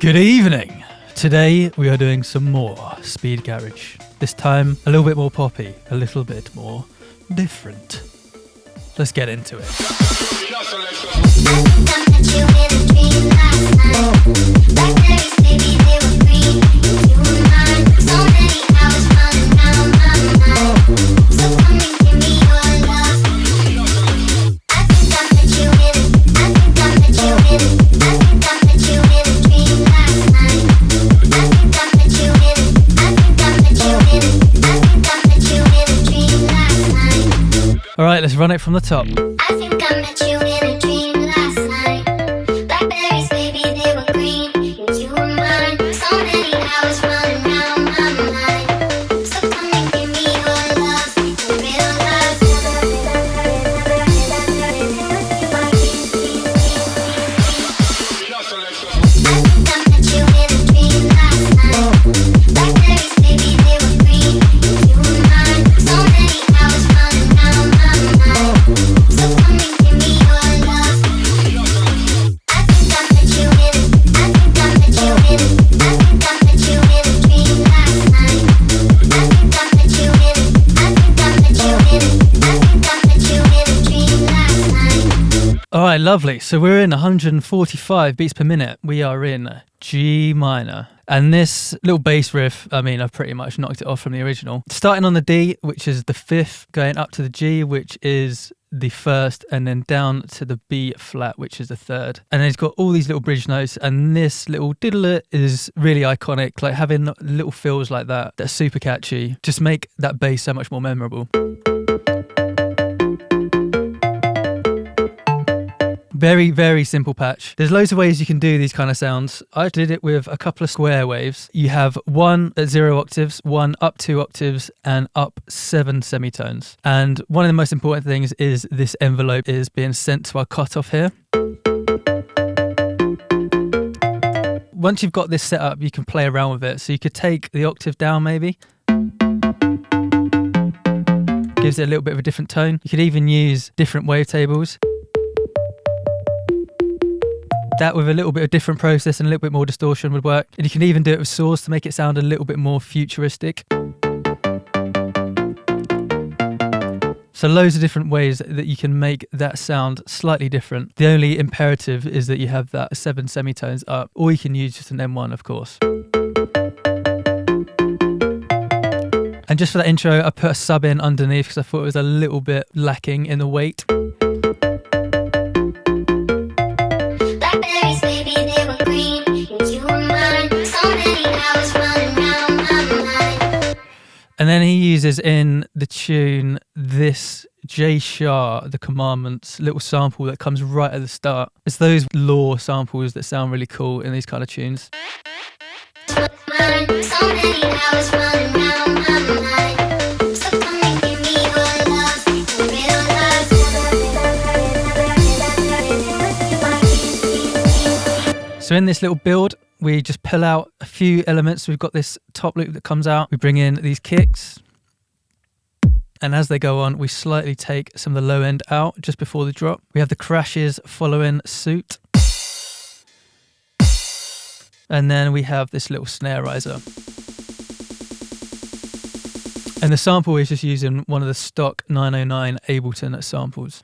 Good evening. Today we are doing some more speed garage. This time a little bit more poppy, a little bit more different. Let's get into it. Alright, let's run it from the top. I think I met you in a dream last night. Blackberries, baby, they were green. And you were mine. So many hours running round my mind. So come and give me your love, real love. I think I met you in a dream last night. Blackberries, baby, they were green. And you were mine. So many hours running round my mind. So come and give me your love. I think I met you in a dream last night. I think I met you in a dream last night. Alright, lovely. So we're in 145 beats per minute. We are in G minor. And this little bass riff, I mean, I've pretty much knocked it off from the original. Starting on the D, which is the 5th, going up to the G, which is the 1st, and then down to the B flat, which is the 3rd. And then it's got all these little bridge notes, and this little diddle is really iconic. Like having little fills like that, that's super catchy, just make that bass so much more memorable. Very, very simple patch. There's loads of ways you can do these kind of sounds. I did it with a couple of square waves. You have one at 0 octaves, one up 2 octaves, and up 7 semitones. And one of the most important things is this envelope is being sent to our cutoff here. Once you've got this set up, you can play around with it. So you could take the octave down maybe. Gives it a little bit of a different tone. You could even use different wavetables. That with a little bit of different process and a little bit more distortion would work. And you can even do it with saws to make it sound a little bit more futuristic. So loads of different ways that you can make that sound slightly different. The only imperative is that you have that 7 semitones up, or you can use just an M1, of course. And just for that intro, I put a sub in underneath because I thought it was a little bit lacking in the weight. Blackberries, baby, they were green. And you were mine. So many hours running round my mind. And then he uses in the tune this J Shah, the Commandments, little sample that comes right at the start. It's those law samples that sound really cool in these kind of tunes. So many hours running round my mind. So come and give me your love, real love. So in this little build, we just pull out a few elements. We've got this top loop that comes out. We bring in these kicks. And as they go on, we slightly take some of the low end out just before the drop. We have the crashes following suit. And then we have this little snare riser. And the sample is just using one of the stock 909 Ableton samples.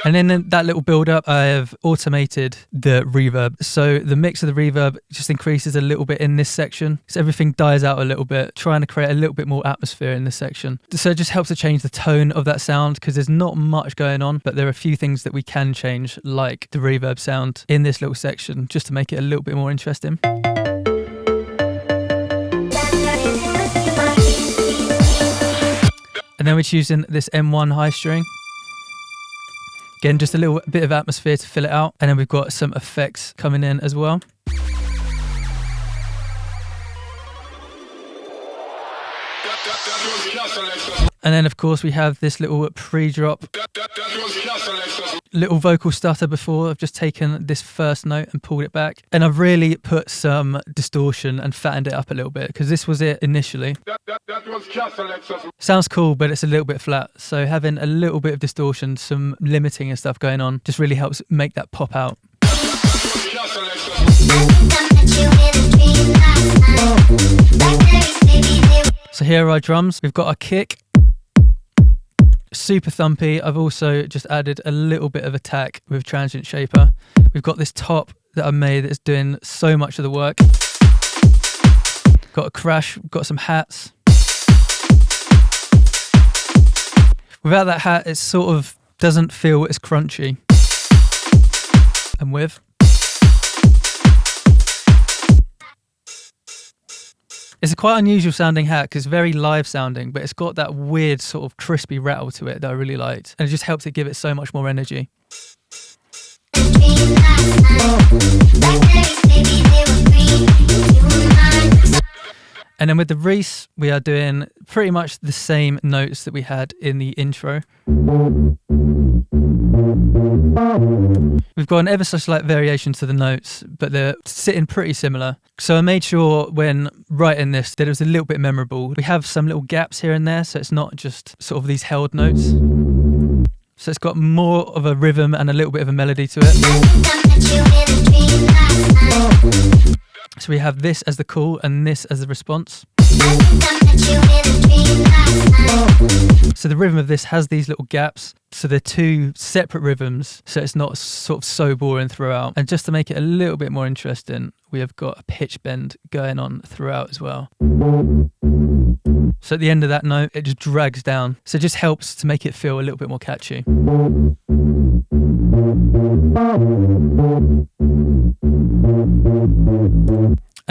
And in that little build up, I have automated the reverb. So the mix of the reverb just increases a little bit in this section. So everything dies out a little bit, trying to create a little bit more atmosphere in this section. So it just helps to change the tone of that sound because there's not much going on, but there are a few things that we can change, like the reverb sound in this little section, just to make it a little bit more interesting. And then we're choosing this M1 high string. Again, just a little bit of atmosphere to fill it out. And then we've got some effects coming in as well. And then, of course, we have this little pre-drop, little vocal stutter before. I've just taken this first note and pulled it back. And I've really put some distortion and fattened it up a little bit because this was it initially. Sounds cool, but it's a little bit flat. So having a little bit of distortion, some limiting and stuff going on just really helps make that pop out. So here are our drums. We've got our kick. Super thumpy. I've also just added a little bit of attack with transient shaper. We've got this top that I made that's doing so much of the work. Got a crash, got some hats. Without that hat, it sort of doesn't feel as crunchy. And with. It's a quite unusual sounding hat because it's very live sounding, but it's got that weird sort of crispy rattle to it that I really liked. And it just helps it give it so much more energy. And then with the Reese, we are doing pretty much the same notes that we had in the intro. We've got an ever so slight variation to the notes, but they're sitting pretty similar. So I made sure when writing this that it was a little bit memorable. We have some little gaps here and there, so it's not just sort of these held notes. So it's got more of a rhythm and a little bit of a melody to it. So we have this as the call and this as the response. So the rhythm of this has these little gaps. So they're two separate rhythms, so it's not sort of so boring throughout. And just to make it a little bit more interesting, we have got a pitch bend going on throughout as well. So at the end of that note, it just drags down. So it just helps to make it feel a little bit more catchy.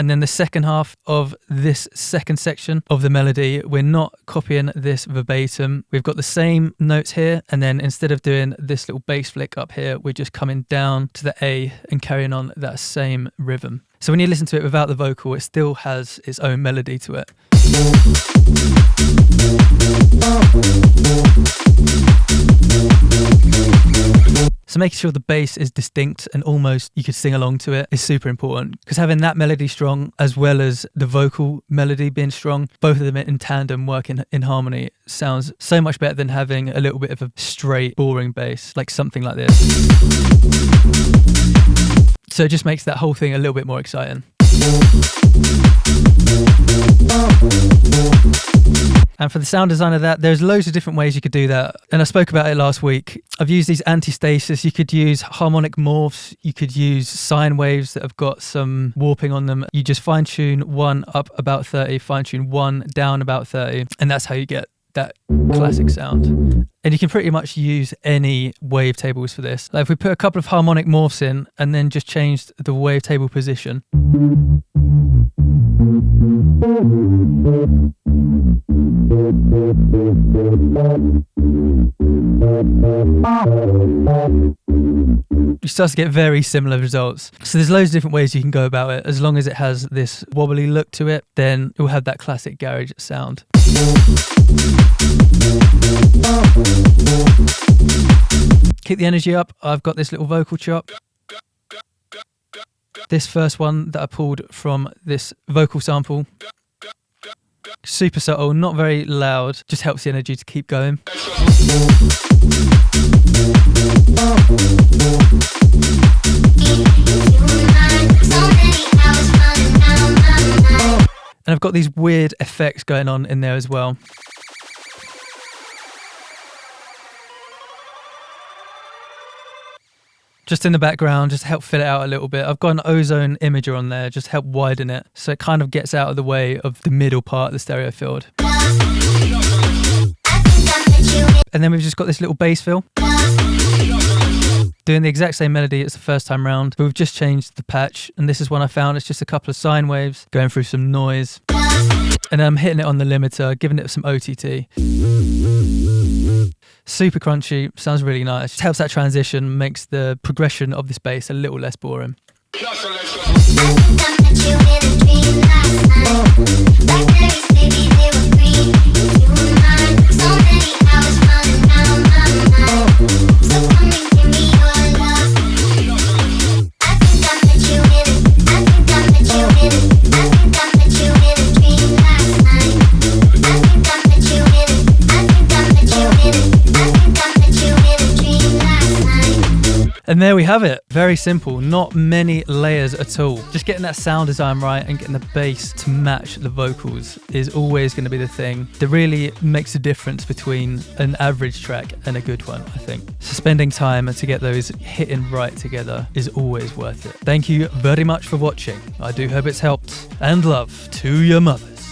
And then the second half of this second section of the melody, we're not copying this verbatim. We've got the same notes here, and then instead of doing this little bass flick up here, we're just coming down to the A and carrying on that same rhythm. So when you listen to it without the vocal, it still has its own melody to it. So making sure the bass is distinct and almost you could sing along to it is super important, because having that melody strong as well as the vocal melody being strong, both of them in tandem working in harmony, sounds so much better than having a little bit of a straight boring bass, like something like this. So it just makes that whole thing a little bit more exciting. And for the sound design of that, there's loads of different ways you could do that. And I spoke about it last week. I've used these anti-stasis. You could use harmonic morphs. You could use sine waves that have got some warping on them. You just fine tune one up about 30, fine tune one down about 30. And that's how you get that classic sound. And you can pretty much use any wavetables for this. Like if we put a couple of harmonic morphs in and then just changed the wavetable position. You start to get very similar results. So there's loads of different ways you can go about it. As long as it has this wobbly look to it, then it will have that classic garage sound. Keep the energy up. I've got this little vocal chop. This first one that I pulled from this vocal sample. Super subtle, not very loud, just helps the energy to keep going. And I've got these weird effects going on in there as well. Just in the background, just to help fill it out a little bit. I've got an ozone imager on there, just to help widen it, so it kind of gets out of the way of the middle part of the stereo field. And then we've just got this little bass fill. Doing the exact same melody as the first time round, but we've just changed the patch, and this is one I found. It's just a couple of sine waves going through some noise. And I'm hitting it on the limiter, giving it some OTT. Super crunchy, sounds really nice. Just helps that transition, makes the progression of this bass a little less boring. So many hours running round my mind. So come and give me your love. I think I met you in it. I think I met you in it. I think I met you in a dream last night. I think I met you in it. I think I met you in it. I think I met you in a dream last night. And there we have it. Very simple, not many layers at all. Just getting that sound design right and getting the bass to match the vocals is always going to be the thing that really makes a difference between an average track and a good one, I think. So spending time to get those hitting right together is always worth it. Thank you very much for watching. I do hope it's helped. And love to your mothers.